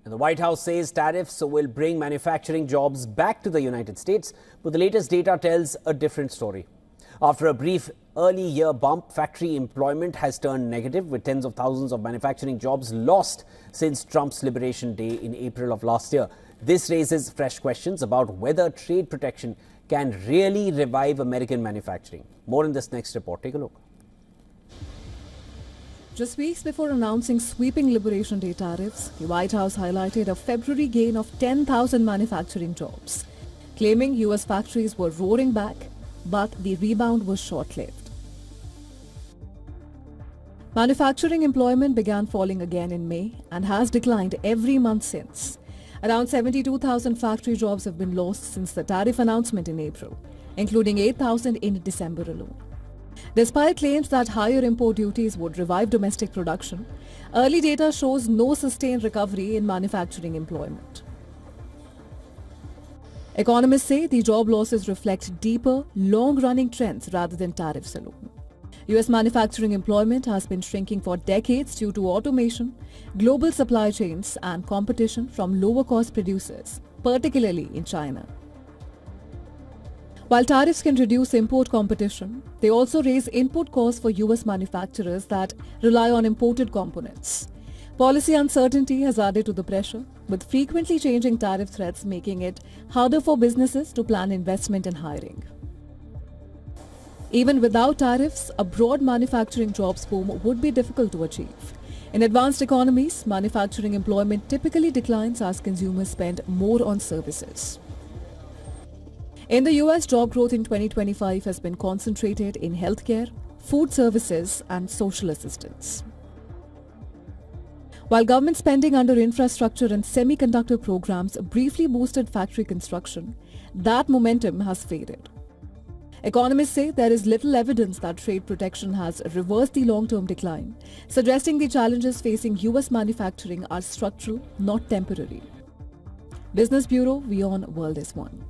And the White House says tariffs will bring manufacturing jobs back to the United States, but the latest data tells a different story. After a brief early year bump, factory employment has turned negative, with tens of thousands of manufacturing jobs lost since Trump's Liberation Day in April of last year. This raises fresh questions about whether trade protection can really revive American manufacturing. More in this next report. Take a look. Just weeks before announcing sweeping Liberation Day tariffs, the White House highlighted a February gain of 10,000 manufacturing jobs, claiming U.S. factories were roaring back, but the rebound was short-lived. Manufacturing employment began falling again in May and has declined every month since. Around 72,000 factory jobs have been lost since the tariff announcement in April, including 8,000 in December alone. Despite claims that higher import duties would revive domestic production, early data shows no sustained recovery in manufacturing employment. Economists say the job losses reflect deeper, long-running trends rather than tariffs alone. U.S. manufacturing employment has been shrinking for decades due to automation, global supply chains, and competition from lower-cost producers, particularly in China. While tariffs can reduce import competition, they also raise input costs for U.S. manufacturers that rely on imported components. Policy uncertainty has added to the pressure, with frequently changing tariff threats making it harder for businesses to plan investment and hiring. Even without tariffs, a broad manufacturing jobs boom would be difficult to achieve. In advanced economies, manufacturing employment typically declines as consumers spend more on services. In the US, job growth in 2025 has been concentrated in healthcare, food services, and social assistance. While government spending under infrastructure and semiconductor programs briefly boosted factory construction, that momentum has faded. Economists say there is little evidence that trade protection has reversed the long-term decline, suggesting the challenges facing US manufacturing are structural, not temporary. Business Bureau, WION World is One.